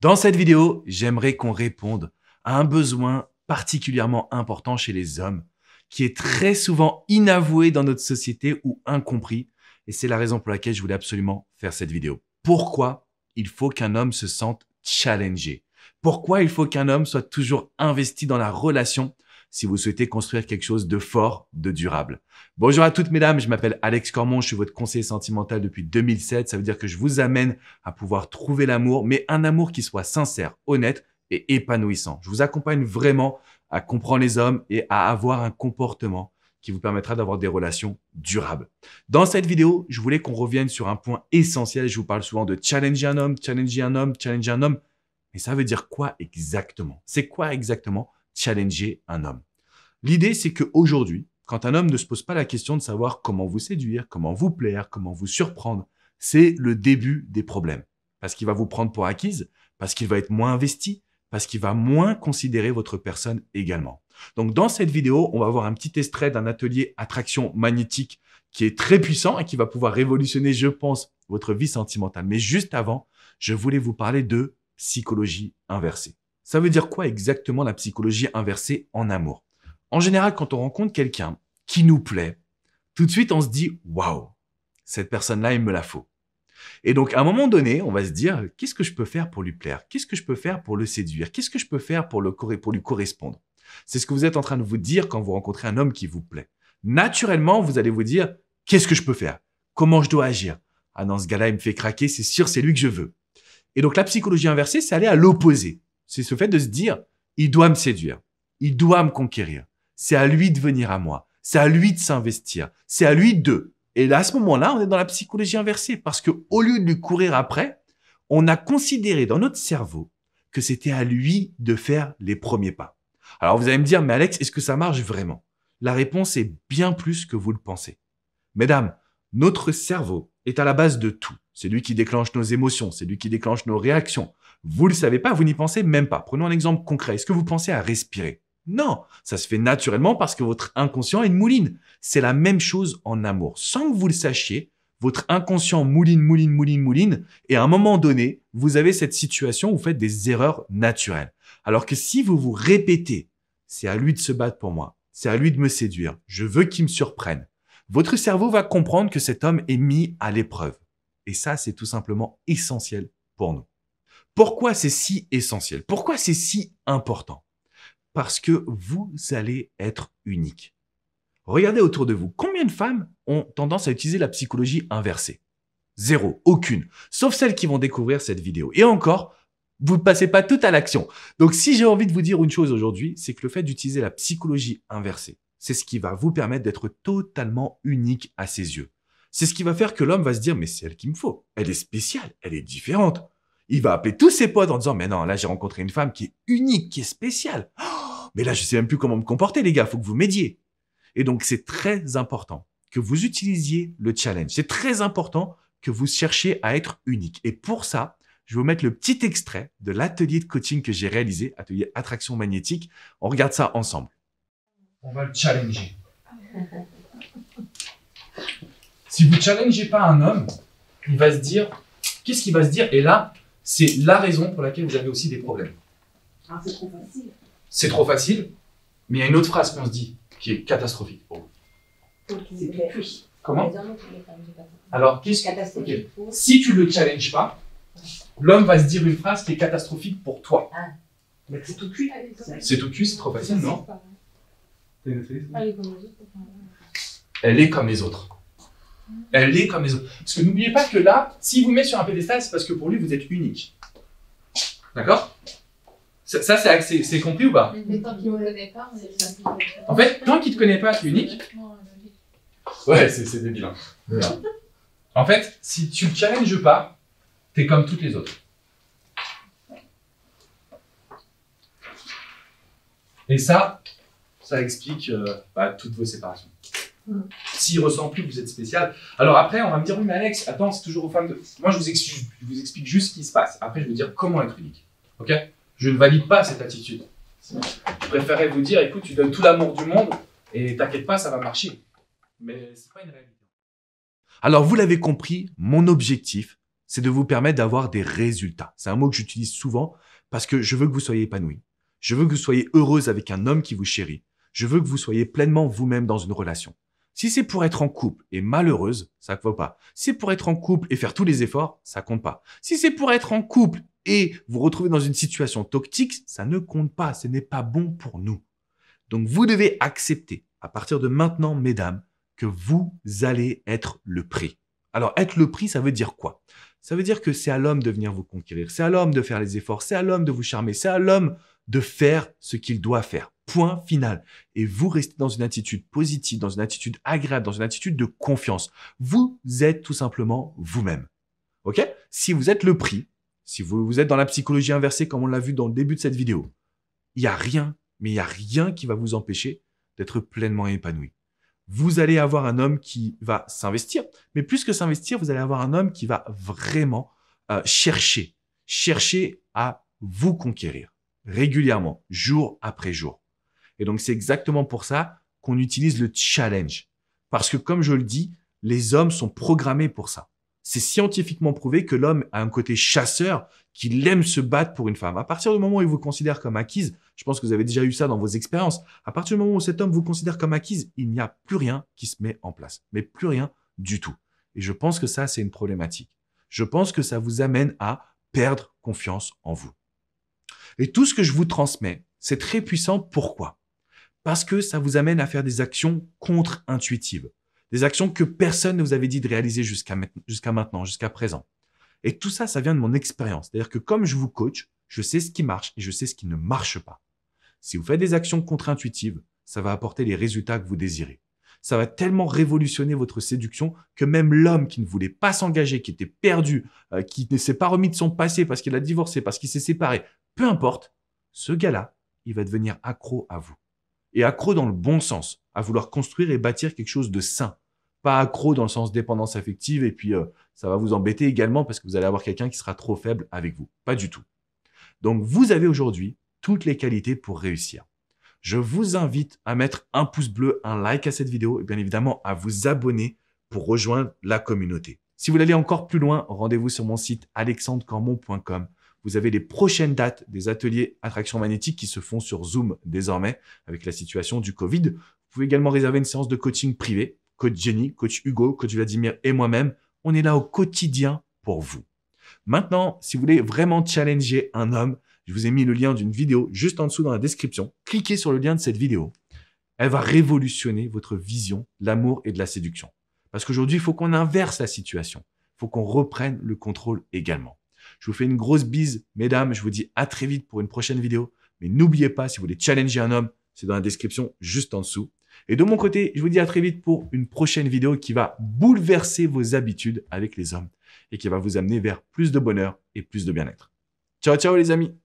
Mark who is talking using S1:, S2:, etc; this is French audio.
S1: Dans cette vidéo, j'aimerais qu'on réponde à un besoin particulièrement important chez les hommes, qui est très souvent inavoué dans notre société ou incompris. Et c'est la raison pour laquelle je voulais absolument faire cette vidéo. Pourquoi il faut qu'un homme se sente challengé? Pourquoi il faut qu'un homme soit toujours investi dans la relation si vous souhaitez construire quelque chose de fort, de durable? Bonjour à toutes mesdames, je m'appelle Alex Cormon, je suis votre conseiller sentimental depuis 2007. Ça veut dire que je vous amène à pouvoir trouver l'amour, mais un amour qui soit sincère, honnête et épanouissant. Je vous accompagne vraiment à comprendre les hommes et à avoir un comportement qui vous permettra d'avoir des relations durables. Dans cette vidéo, je voulais qu'on revienne sur un point essentiel. Je vous parle souvent de challenger un homme, challenger un homme, challenger un homme. Mais ça veut dire quoi exactement? C'est quoi exactement challenger un homme? L'idée, c'est qu'aujourd'hui, quand un homme ne se pose pas la question de savoir comment vous séduire, comment vous plaire, comment vous surprendre, c'est le début des problèmes. Parce qu'il va vous prendre pour acquise, parce qu'il va être moins investi, parce qu'il va moins considérer votre personne également. Donc, dans cette vidéo, on va voir un petit extrait d'un atelier attraction magnétique qui est très puissant et qui va pouvoir révolutionner, je pense, votre vie sentimentale. Mais juste avant, je voulais vous parler de psychologie inversée. Ça veut dire quoi exactement la psychologie inversée en amour? En général, quand on rencontre quelqu'un qui nous plaît, tout de suite, on se dit « Waouh, cette personne-là, il me la faut ». Et donc, à un moment donné, on va se dire « Qu'est-ce que je peux faire pour lui plaire? Qu'est-ce que je peux faire pour le séduire? Qu'est-ce que je peux faire pour lui correspondre ?» C'est ce que vous êtes en train de vous dire quand vous rencontrez un homme qui vous plaît. Naturellement, vous allez vous dire « Qu'est-ce que je peux faire? Comment je dois agir? Ah non, ce gars-là, il me fait craquer, c'est sûr, c'est lui que je veux. » Et donc, la psychologie inversée, c'est aller à l'opposé. C'est ce fait de se dire « Il doit me séduire. Il doit me conquérir. C'est à lui de venir à moi. C'est à lui de s'investir. C'est à lui de… » Et là, à ce moment-là, on est dans la psychologie inversée parce que au lieu de lui courir après, on a considéré dans notre cerveau que c'était à lui de faire les premiers pas. Alors, vous allez me dire, mais Alex, est-ce que ça marche vraiment? La réponse est bien plus que vous le pensez. Mesdames, notre cerveau est à la base de tout. C'est lui qui déclenche nos émotions, c'est lui qui déclenche nos réactions. Vous le savez pas, vous n'y pensez même pas. Prenons un exemple concret. Est-ce que vous pensez à respirer? Non, ça se fait naturellement parce que votre inconscient est une mouline. C'est la même chose en amour. Sans que vous le sachiez, votre inconscient mouline. Et à un moment donné, vous avez cette situation où vous faites des erreurs naturelles. Alors que si vous vous répétez, c'est à lui de se battre pour moi, c'est à lui de me séduire, je veux qu'il me surprenne, votre cerveau va comprendre que cet homme est mis à l'épreuve. Et ça, c'est tout simplement essentiel pour nous. Pourquoi c'est si essentiel? Pourquoi c'est si important? Parce que vous allez être unique. Regardez autour de vous. Combien de femmes ont tendance à utiliser la psychologie inversée? Zéro, aucune. Sauf celles qui vont découvrir cette vidéo. Et encore, vous ne passez pas tout à l'action. Donc, si j'ai envie de vous dire une chose aujourd'hui, c'est que le fait d'utiliser la psychologie inversée, c'est ce qui va vous permettre d'être totalement unique à ses yeux. C'est ce qui va faire que l'homme va se dire « mais c'est elle qu'il me faut. Elle est spéciale, elle est différente ». Il va appeler tous ses potes en disant « mais non, là j'ai rencontré une femme qui est unique, qui est spéciale. Oh, mais là je sais même plus comment me comporter les gars, faut que vous m'aidiez ». Et donc c'est très important que vous utilisiez le challenge. C'est très important que vous cherchiez à être unique. Et pour ça, je vais vous mettre le petit extrait de l'atelier de coaching que j'ai réalisé, atelier attraction magnétique. On regarde ça ensemble. On va le challenger. Si vous ne challengez pas un homme, il va se dire, qu'est-ce qu'il va se dire? Et là, c'est la raison pour laquelle vous avez aussi des problèmes.
S2: Ah, c'est trop facile.
S1: C'est trop facile, mais il y a une autre phrase qu'on se dit qui est catastrophique pour vous.
S2: C'est tout cuit.
S1: Comment? Alors,
S2: Catastrophique.
S1: Okay. Si tu ne le challenges pas, l'homme va se dire une phrase qui est catastrophique pour toi.
S2: Ah. Mais c'est tout cuit.
S1: C'est tout cuit, c'est trop facile, non?
S3: Elle est comme les autres.
S1: Elle est comme les autres. Elle est comme les autres. Parce que n'oubliez pas que là, s'il vous met sur un pédestal, c'est parce que pour lui, vous êtes unique. D'accord? Ça, c'est compris ou pas?
S3: Mais tant qu'il ne me connaît pas,
S1: En fait, tant qu'il ne te connaît pas, tu es unique. Ouais, c'est débile. Hein. Voilà. En fait, si tu ne le challenges pas, tu es comme toutes les autres. Et ça explique toutes vos séparations. S'il ne ressent plus que vous êtes spécial. Alors après, on va me dire, oui mais Alex, attends, c'est toujours aux femmes de… Moi, je vous explique juste ce qui se passe. Après, je vais vous dire comment être unique. Ok? Je ne valide pas cette attitude. Je préférais vous dire, écoute, tu donnes tout l'amour du monde et t'inquiète pas, ça va marcher. Mais c'est pas une réalité. Alors, vous l'avez compris, mon objectif, c'est de vous permettre d'avoir des résultats. C'est un mot que j'utilise souvent parce que je veux que vous soyez épanoui. Je veux que vous soyez heureuse avec un homme qui vous chérit. Je veux que vous soyez pleinement vous-même dans une relation. Si c'est pour être en couple et malheureuse, ça ne vaut pas. Si c'est pour être en couple et faire tous les efforts, ça compte pas. Si c'est pour être en couple et vous retrouver dans une situation toxique, ça ne compte pas. Ce n'est pas bon pour nous. Donc, vous devez accepter, à partir de maintenant, mesdames, que vous allez être le prix. Alors, être le prix, ça veut dire quoi? Ça veut dire que c'est à l'homme de venir vous conquérir. C'est à l'homme de faire les efforts. C'est à l'homme de vous charmer. C'est à l'homme de faire ce qu'il doit faire. Point final. Et vous restez dans une attitude positive, dans une attitude agréable, dans une attitude de confiance. Vous êtes tout simplement vous-même. OK? Si vous êtes le prix, si vous êtes dans la psychologie inversée comme on l'a vu dans le début de cette vidéo, il n'y a rien, mais il n'y a rien qui va vous empêcher d'être pleinement épanoui. Vous allez avoir un homme qui va s'investir, mais plus que s'investir, vous allez avoir un homme qui va vraiment chercher à vous conquérir régulièrement, jour après jour. Et donc, c'est exactement pour ça qu'on utilise le challenge. Parce que, comme je le dis, les hommes sont programmés pour ça. C'est scientifiquement prouvé que l'homme a un côté chasseur, qu'il aime se battre pour une femme. À partir du moment où il vous considère comme acquise, je pense que vous avez déjà eu ça dans vos expériences, à partir du moment où cet homme vous considère comme acquise, il n'y a plus rien qui se met en place. Mais plus rien du tout. Et je pense que ça, c'est une problématique. Je pense que ça vous amène à perdre confiance en vous. Et tout ce que je vous transmets, c'est très puissant. Pourquoi? Parce que ça vous amène à faire des actions contre-intuitives. Des actions que personne ne vous avait dit de réaliser jusqu'à maintenant, jusqu'à présent. Et tout ça, ça vient de mon expérience. C'est-à-dire que comme je vous coach, je sais ce qui marche et je sais ce qui ne marche pas. Si vous faites des actions contre-intuitives, ça va apporter les résultats que vous désirez. Ça va tellement révolutionner votre séduction que même l'homme qui ne voulait pas s'engager, qui était perdu, qui ne s'est pas remis de son passé parce qu'il a divorcé, parce qu'il s'est séparé, peu importe, ce gars-là, il va devenir accro à vous. Et accro dans le bon sens, à vouloir construire et bâtir quelque chose de sain. Pas accro dans le sens dépendance affective et puis ça va vous embêter également parce que vous allez avoir quelqu'un qui sera trop faible avec vous. Pas du tout. Donc, vous avez aujourd'hui toutes les qualités pour réussir. Je vous invite à mettre un pouce bleu, un like à cette vidéo et bien évidemment à vous abonner pour rejoindre la communauté. Si vous voulez aller encore plus loin, rendez-vous sur mon site alexandrecormon.com. Vous avez les prochaines dates des ateliers attraction magnétique qui se font sur Zoom désormais avec la situation du Covid. Vous pouvez également réserver une séance de coaching privé. Coach Jenny, coach Hugo, coach Vladimir et moi-même, on est là au quotidien pour vous. Maintenant, si vous voulez vraiment challenger un homme, je vous ai mis le lien d'une vidéo juste en dessous dans la description. Cliquez sur le lien de cette vidéo. Elle va révolutionner votre vision de l'amour et de la séduction. Parce qu'aujourd'hui, il faut qu'on inverse la situation. Il faut qu'on reprenne le contrôle également. Je vous fais une grosse bise, mesdames. Je vous dis à très vite pour une prochaine vidéo. Mais n'oubliez pas, si vous voulez challenger un homme, c'est dans la description juste en dessous. Et de mon côté, je vous dis à très vite pour une prochaine vidéo qui va bouleverser vos habitudes avec les hommes et qui va vous amener vers plus de bonheur et plus de bien-être. Ciao, ciao les amis!